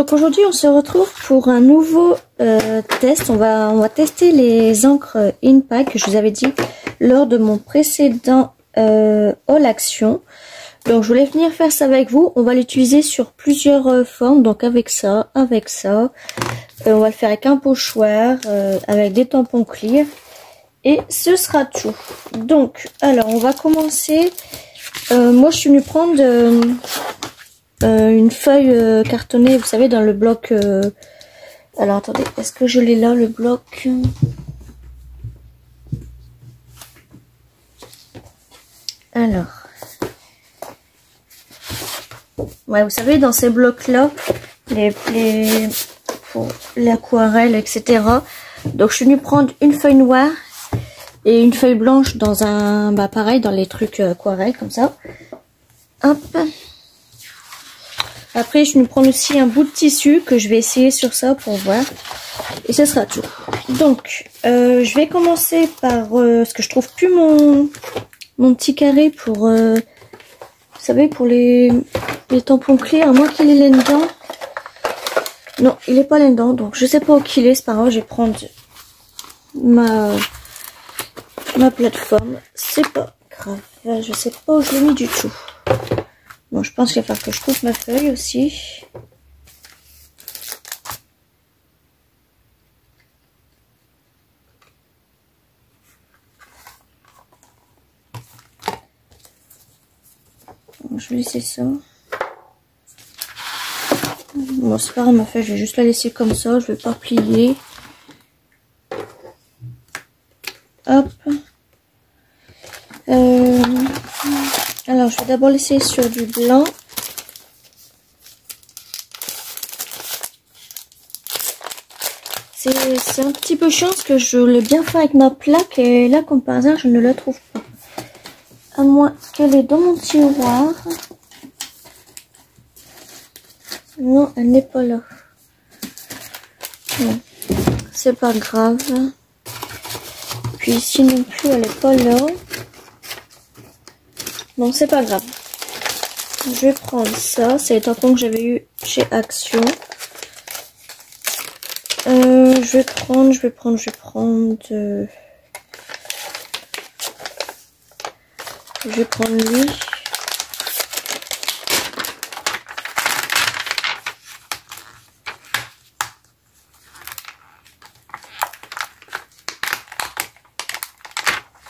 donc aujourd'hui on se retrouve pour un nouveau test. On va tester les encres Impact que je vous avais dit lors de mon précédent haul action. Donc je voulais venir faire ça avec vous. On va l'utiliser sur plusieurs formes, donc avec ça. On va le faire avec un pochoir, avec des tampons clear. Et ce sera tout. Donc, alors on va commencer. Moi je suis venue prendre une feuille cartonnée, vous savez, dans le bloc. Alors attendez, est-ce que je l'ai là, le bloc? Alors. Ouais, vous savez, dans ces blocs-là, pour l'aquarelle, etc. Donc je suis venue prendre une feuille noire et une feuille blanche dans un, pareil, dans les trucs aquarelle, comme ça. Hop. Après, je vais prendre aussi un bout de tissu que je vais essayer sur ça pour voir. Et ce sera tout. Donc, je vais commencer par... parce que je trouve plus mon petit carré pour... vous savez, pour les tampons clés. À moins qu'il ait là-dedans. Non, il est pas là-dedans. Donc, je sais pas où qu'il est. C'est pas grave, je vais prendre ma plateforme. C'est pas grave. Je sais pas où je l'ai mis du tout. Bon, je pense qu'il va falloir que je coupe ma feuille aussi. Bon, je vais laisser ça. Bon, c'est pas grave, ma feuille, je vais juste la laisser comme ça. Je vais pas plier. Hop. Alors, je vais d'abord laisser sur du blanc. C'est un petit peu chiant parce que je l'ai bien fait avec ma plaque et là, comme par hasard, je ne la trouve pas. À moins qu'elle est dans mon tiroir. Non, elle n'est pas là. Bon, c'est pas grave. Puis ici non plus, elle n'est pas là. Bon, c'est pas grave. Je vais prendre ça. C'est les tampons que j'avais eu chez Action. Je vais prendre lui.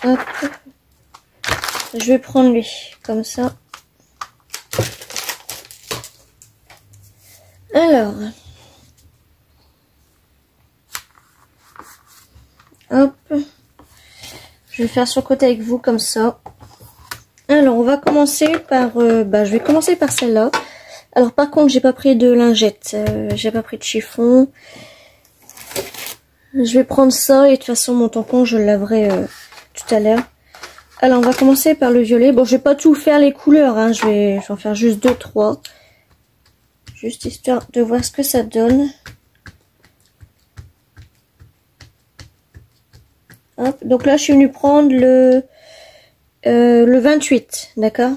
Hop. Je vais prendre lui, comme ça. Alors. Hop. Je vais faire sur le côté avec vous, comme ça. Alors, on va commencer par... je vais commencer par celle-là. Alors, par contre, j'ai pas pris de lingette. J'ai pas pris de chiffon. Je vais prendre ça et de toute façon, mon tampon, je le laverai tout à l'heure. Alors, on va commencer par le violet. Bon, je vais pas tout faire les couleurs, hein. Je vais en faire juste 2-3. Juste histoire de voir ce que ça donne. Hop. Donc là, je suis venue prendre le 28, d'accord?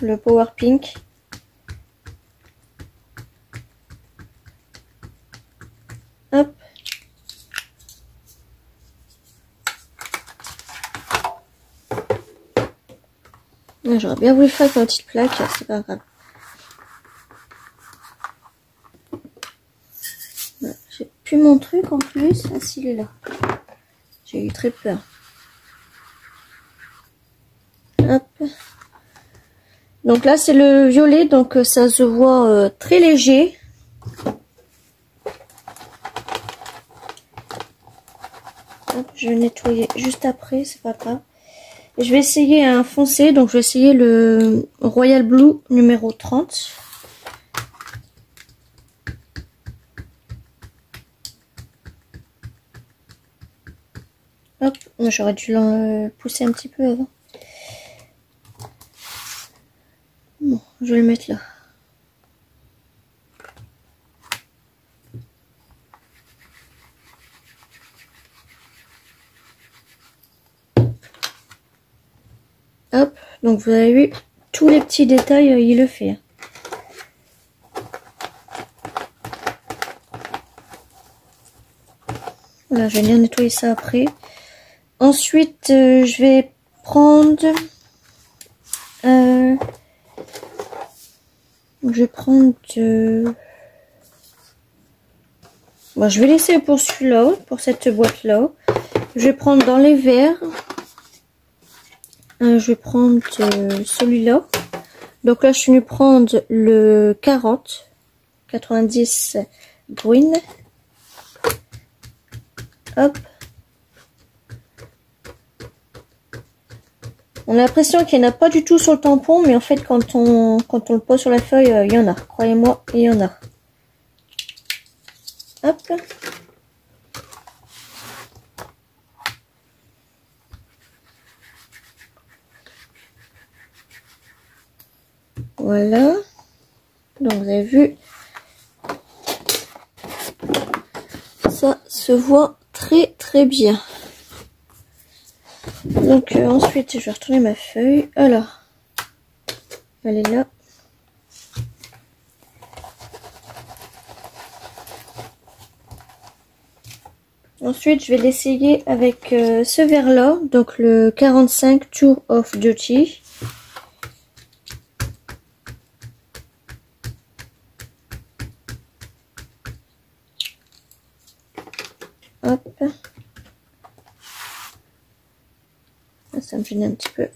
Le Power Pink. Hop. J'aurais bien voulu faire avec ma petite plaque, c'est pas grave. Voilà, j'ai plus mon truc en plus. Ah, s'il est là. J'ai eu très peur. Hop. Donc là, c'est le violet, donc ça se voit très léger. Hop, je vais nettoyer juste après, c'est pas grave. Je vais essayer un foncé, donc je vais essayer le Royal Blue numéro 30. Hop, j'aurais dû l'en pousser un petit peu avant. Bon, je vais le mettre là. Hop, donc vous avez vu tous les petits détails, il le fait. Voilà, je vais bien nettoyer ça après. Ensuite, je vais prendre... Bon, je vais laisser pour celui-là, pour cette boîte-là. Je vais prendre dans les verres. Je vais prendre celui-là. Donc là, je suis venue prendre le 90 green. Hop. On a l'impression qu'il n'y en a pas du tout sur le tampon, mais en fait, quand on le pose sur la feuille, il y en a. Croyez-moi, il y en a. Hop. Voilà. Donc, vous avez vu. Ça se voit très bien. Donc ensuite je vais retourner ma feuille. Alors elle est là. Ensuite je vais l'essayer avec ce verre là, donc le 45 Tour of Duty. Hop. Ça me gêne un petit peu.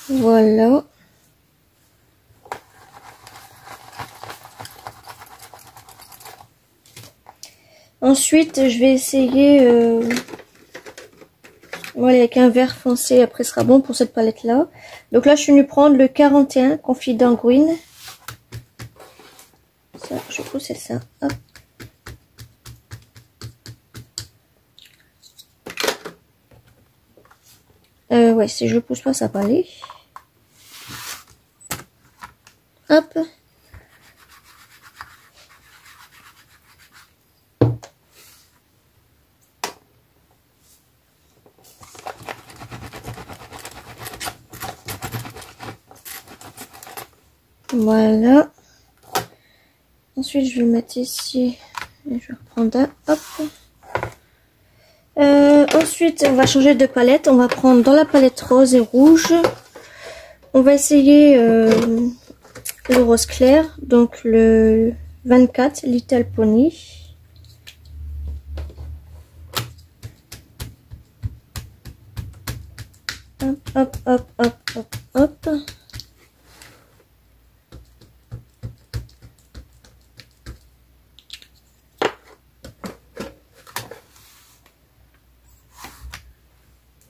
Voilà. Ensuite, je vais essayer... Voilà, avec un vert foncé, après ce sera bon pour cette palette là. Donc là je suis venue prendre le 41 Confident Green. Ça, je pousse c'est ça. Hop. Ouais, si je pousse pas ça va pas aller. Hop. Voilà. Ensuite, je vais le mettre ici. Et je vais reprendre un. Hop. Ensuite, on va changer de palette. On va prendre dans la palette rose et rouge. On va essayer le rose clair. Donc, le 24 Little Pony. Hop, hop, hop, hop, hop, hop.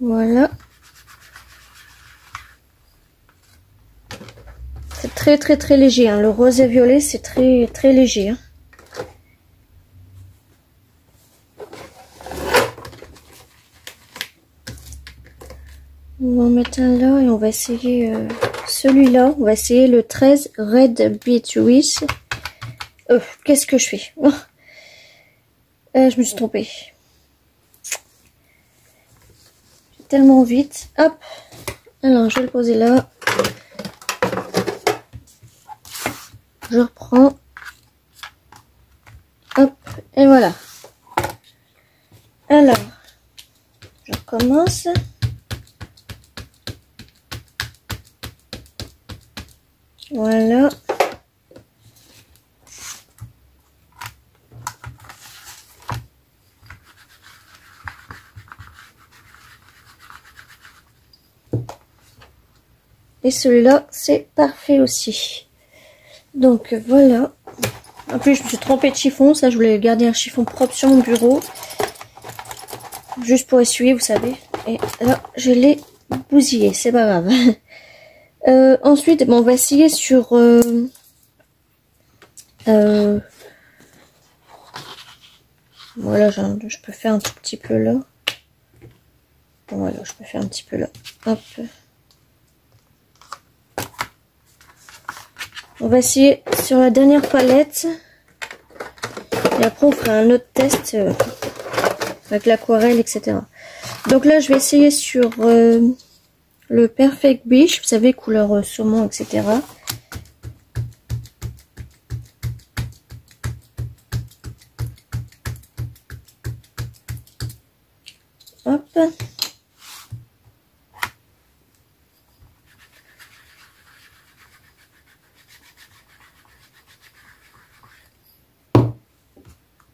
Voilà. C'est très léger. Hein. Le rose et violet, c'est très léger. Hein. On va en mettre un là et on va essayer celui-là. On va essayer le 13 Red Beat Wish. Qu'est-ce que je fais? Je me suis trompée. Tellement vite. Hop. Alors, je vais le poser là. Je reprends. Hop. Et voilà. Alors, je recommence. Voilà. Et celui-là, c'est parfait aussi. Donc voilà. En plus, je me suis trompée de chiffon. Ça, je voulais garder un chiffon propre sur mon bureau. Juste pour essuyer, vous savez. Et là, je l'ai bousillé. C'est pas grave. Ensuite, bon, on va essayer sur... voilà, je peux faire un tout petit peu là. Voilà, je peux faire un petit peu là. Hop. On va essayer sur la dernière palette. Et après, on fera un autre test avec l'aquarelle, etc. Donc là, je vais essayer sur le Perfect Beach, vous savez, couleur saumon, etc. Hop.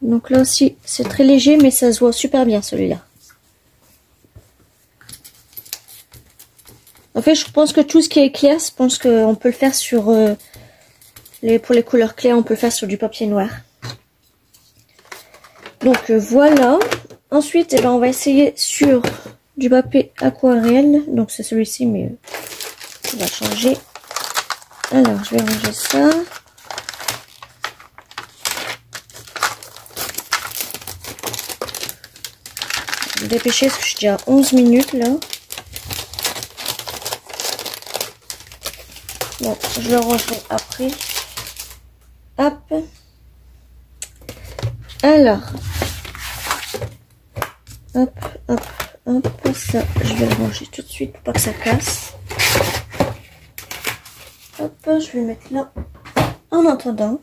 Donc là aussi, c'est très léger, mais ça se voit super bien celui-là. En fait, je pense que tout ce qui est clair, je pense qu'on peut le faire sur... pour les couleurs claires, on peut le faire sur du papier noir. Donc voilà. Ensuite, eh ben, on va essayer sur du papier aquarelle. Donc c'est celui-ci, mais on va changer. Alors, je vais ranger ça. Je vais me dépêcher parce que je suis déjà à 11 minutes là. Bon, je le rangerai après. Hop. Alors. Hop, hop, hop. Ça, je vais le ranger tout de suite pour pas que ça casse. Hop, je vais le mettre là. En attendant.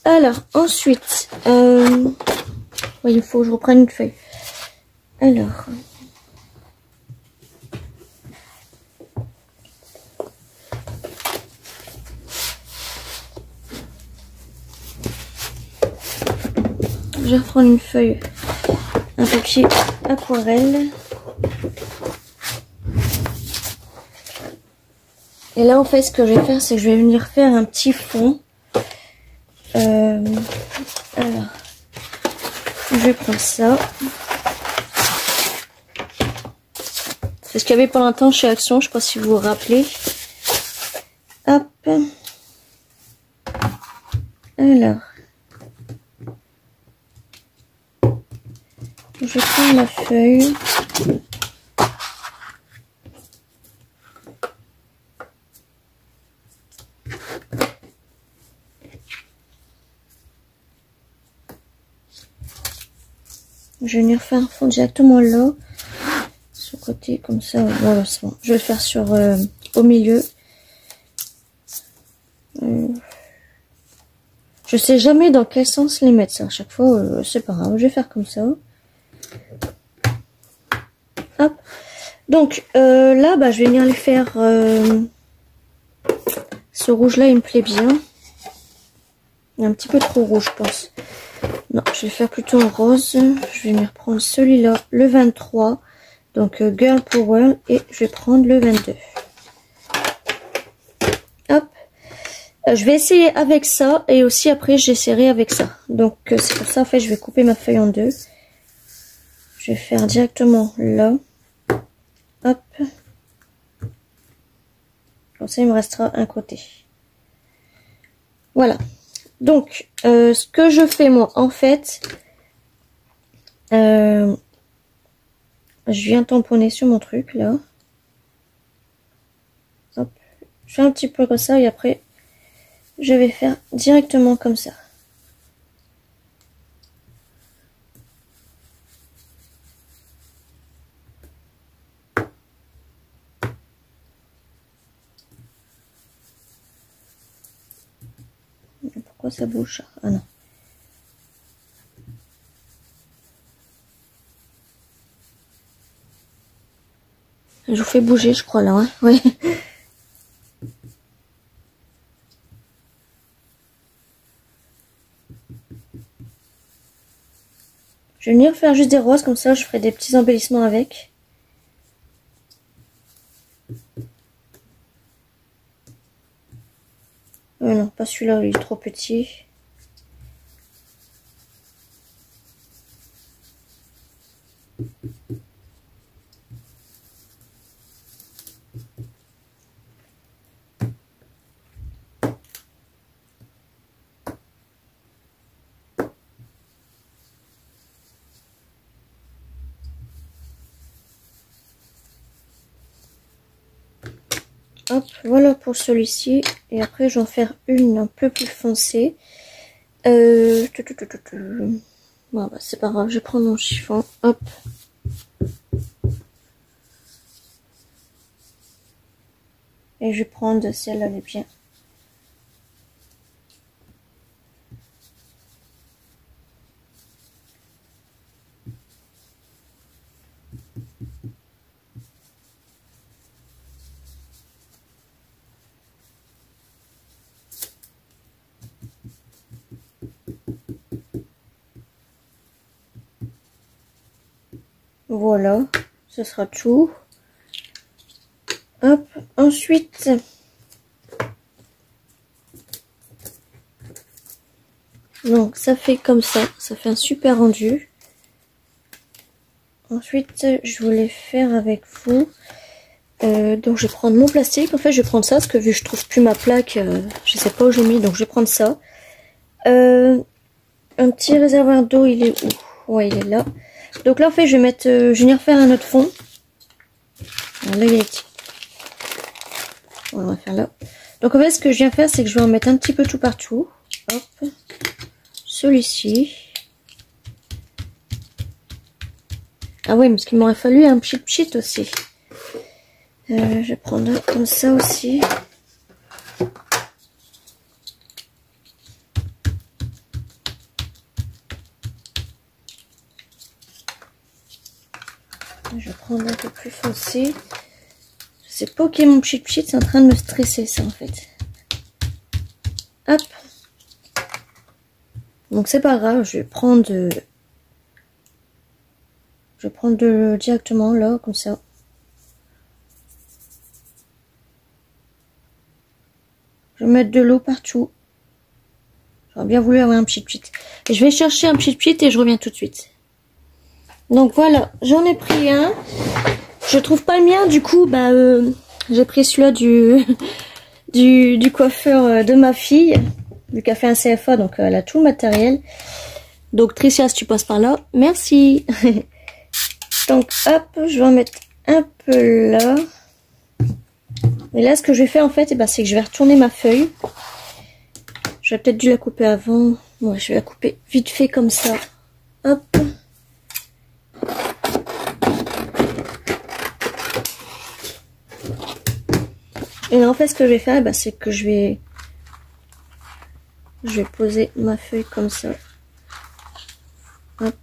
Alors, ensuite. Oui, il faut que je reprenne une feuille. Alors. Je vais reprendre une feuille, un papier aquarelle. Et là, en fait, ce que je vais faire, c'est que je vais venir faire un petit fond. Alors, je vais prendre ça. C'est ce qu'il y avait pendant un temps chez Action, je sais pas si vous vous rappelez. Hop. Alors. Je prends ma feuille. Je vais venir faire un fond directement là. Sur le côté, comme ça. Voilà, c'est bon. Je vais le faire sur au milieu. Je sais jamais dans quel sens les mettre ça. À chaque fois, c'est pas grave. Je vais faire comme ça. Hop. Donc là, bah, je vais venir les faire. Ce rouge là, il me plaît bien. Il est un petit peu trop rouge, je pense. Non, je vais faire plutôt en rose. Je vais venir prendre celui-là, le 23. Donc Girl Power. Et je vais prendre le 22. Hop. Je vais essayer avec ça. Et aussi après, j'essaierai avec ça. Donc c'est pour ça, en fait, je vais couper ma feuille en deux. Je vais faire directement là. Hop. Comme ça, il me restera un côté. Voilà. Donc, ce que je fais, moi, en fait, je viens tamponner sur mon truc, là. Hop. Je fais un petit peu comme ça, et après, je vais faire directement comme ça. Pourquoi ça bouge? Ah non. Je vous fais bouger, je crois, là, hein. Oui. Je vais venir faire juste des roses, comme ça, je ferai des petits embellissements avec. Non, pas celui-là, il est trop petit. Hop, voilà pour celui-ci. Et après, je vais en faire une un peu plus foncée. Bon, bah, c'est pas grave, je prends mon chiffon, hop. Et je vais prendre celle-là, elle est bien. Voilà, ce sera tout. Hop, ensuite, donc ça fait comme ça fait un super rendu. Ensuite, je voulais faire avec vous, donc je vais prendre mon plastique. En fait, je vais prendre ça parce que vu que je trouve plus ma plaque, je sais pas où j'ai mis, donc je vais prendre ça. Un petit réservoir d'eau, il est où? Ouais, il est là. Donc là, en fait, je vais mettre, je vais venir faire un autre fond. Alors là, il est. On va faire là. Donc en fait, ce que je viens faire, c'est que je vais en mettre un petit peu tout partout. Hop. Celui-ci. Ah oui, parce qu'il m'aurait fallu un pchit aussi. Je vais prendre comme ça aussi. Je vais prendre un peu plus foncé. Je sais pas où est mon pchit, c'est en train de me stresser ça en fait. Hop. Donc c'est pas grave, je vais prendre directement là, comme ça. Je vais mettre de l'eau partout. J'aurais bien voulu avoir un pchit. Et je vais chercher un pchit et je reviens tout de suite. Donc voilà, j'en ai pris un. Je trouve pas le mien, du coup, bah, j'ai pris celui-là du coiffeur de ma fille, vu qu'elle fait un CFA, donc elle a tout le matériel. Donc Tricia, si tu passes par là, merci. Donc hop, je vais en mettre un peu là. Et là, ce que je vais faire en fait, c'est que je vais retourner ma feuille. J'aurais peut-être dû la couper avant. Bon, je vais la couper vite fait comme ça. Hop. Et là, en fait, ce que je vais faire, c'est que je vais poser ma feuille comme ça. Hop.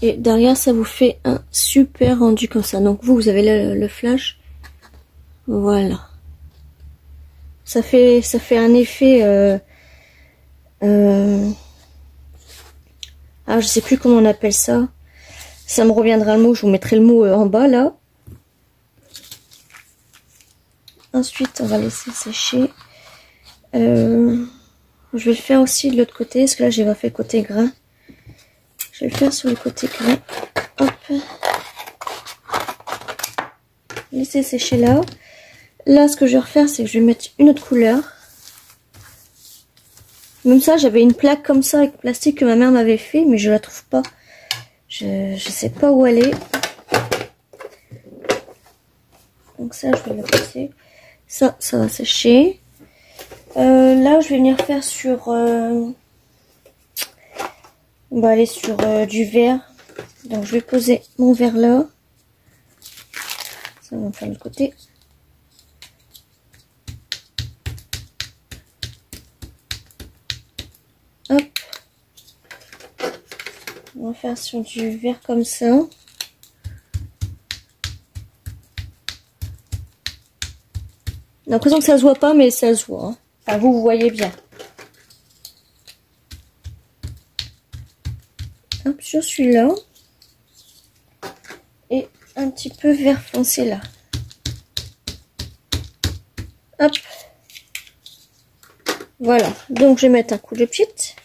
Et derrière, ça vous fait un super rendu comme ça. Donc vous avez le flash. Voilà. Ça fait un effet... Ah, je sais plus comment on appelle ça. Ça me reviendra le mot. Je vous mettrai le mot en bas, là. Ensuite, on va laisser sécher. Je vais le faire aussi de l'autre côté. Parce que là, j'ai pas fait côté grain. Je vais le faire sur le côté grain. Hop. Laisser sécher là. Là, ce que je vais refaire, c'est que je vais mettre une autre couleur. Même ça, j'avais une plaque comme ça avec plastique que ma mère m'avait fait, mais je la trouve pas. Je sais pas où elle est. Donc ça, je vais la passer. Ça va sécher. Là, je vais venir faire sur... on va aller sur du vert. Donc, je vais poser mon verre là. Ça va faire de l'autre côté. Hop. On va faire sur du vert comme ça. J'ai l'impression que ça se voit pas, mais ça se voit. Hein. Enfin, vous voyez bien. Hop, sur celui-là. Et un petit peu vert foncé là. Hop. Voilà. Donc, je vais mettre un coup de pchit.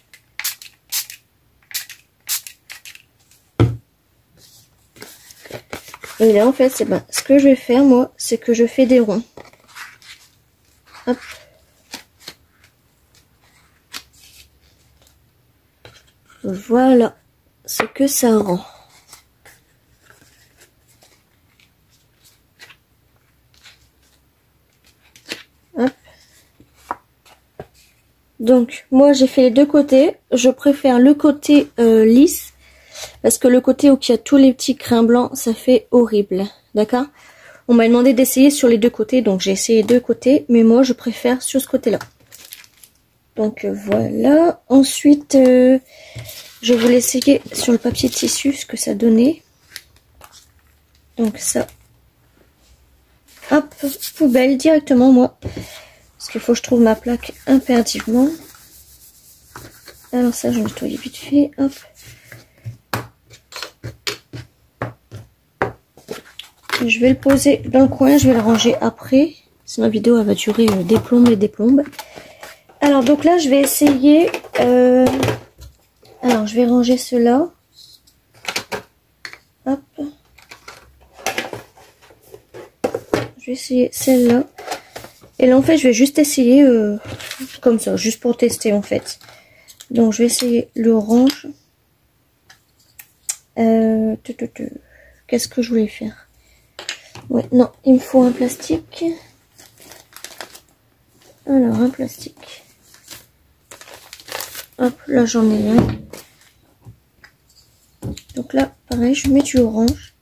Et là, en fait, ce que je vais faire, moi, c'est que je fais des ronds. Hop. Voilà ce que ça rend. Hop. Donc moi j'ai fait les deux côtés. Je préfère le côté lisse parce que le côté où il y a tous les petits crins blancs, ça fait horrible. D'accord? On m'a demandé d'essayer sur les deux côtés, donc j'ai essayé deux côtés, mais moi je préfère sur ce côté-là. Donc voilà. Ensuite, je voulais essayer sur le papier tissu ce que ça donnait. Donc ça, hop, poubelle directement moi. Parce qu'il faut que je trouve ma plaque impérativement. Alors ça, je nettoie vite fait, hop. Je vais le poser dans le coin, je vais le ranger après. Sinon la vidéo elle va durer des plombes et des plombes. Alors donc là je vais essayer. Alors je vais ranger cela. Hop. Je vais essayer celle-là. Et là en fait je vais juste essayer comme ça, juste pour tester en fait. Donc je vais essayer l'orange. Qu'est-ce que je voulais faire? Ouais, non, il me faut un plastique. Alors, un plastique. Hop, là j'en ai un. Donc là, pareil, je mets du orange.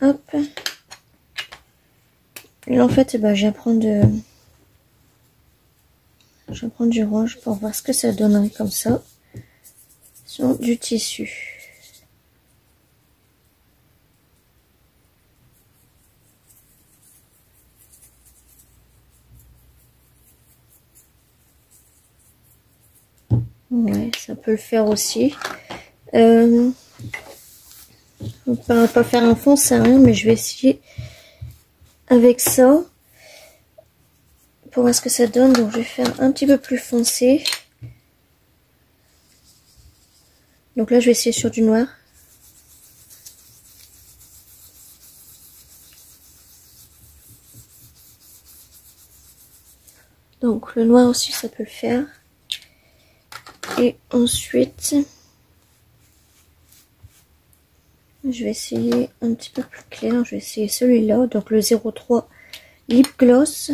Hop. Et là, en fait, bah, je vais prendre du orange pour voir ce que ça donnerait comme ça. Sur du tissu. Ouais, ça peut le faire aussi. On va pas faire un fond, ça sert à rien, mais je vais essayer avec ça pour voir ce que ça donne. Donc je vais faire un petit peu plus foncé. Donc là je vais essayer sur du noir. Donc le noir aussi ça peut le faire. Et ensuite je vais essayer un petit peu plus clair. Je vais essayer celui-là, donc le 03 Lip Gloss.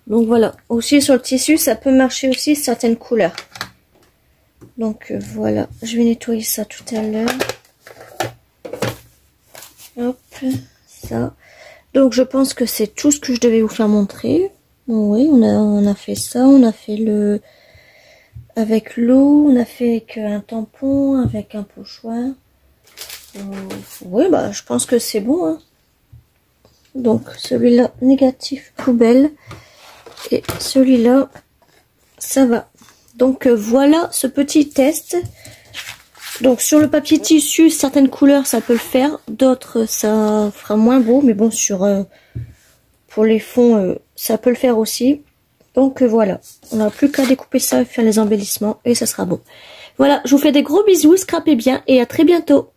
Donc voilà, aussi sur le tissu, ça peut marcher aussi certaines couleurs. Donc voilà, je vais nettoyer ça tout à l'heure. Hop, ça. Donc je pense que c'est tout ce que je devais vous faire montrer. Bon, oui, on a fait ça, on a fait le avec l'eau, on a fait avec un tampon, avec un pochoir. Oui, bah je pense que c'est bon. Hein. Donc celui-là, négatif, poubelle. Et celui-là, ça va. Donc voilà ce petit test. Donc sur le papier tissu, certaines couleurs ça peut le faire, d'autres ça fera moins beau, mais bon sur pour les fonds ça peut le faire aussi. Donc voilà, on n'a plus qu'à découper ça et faire les embellissements et ça sera bon. Voilà, je vous fais des gros bisous, scrapez bien et à très bientôt.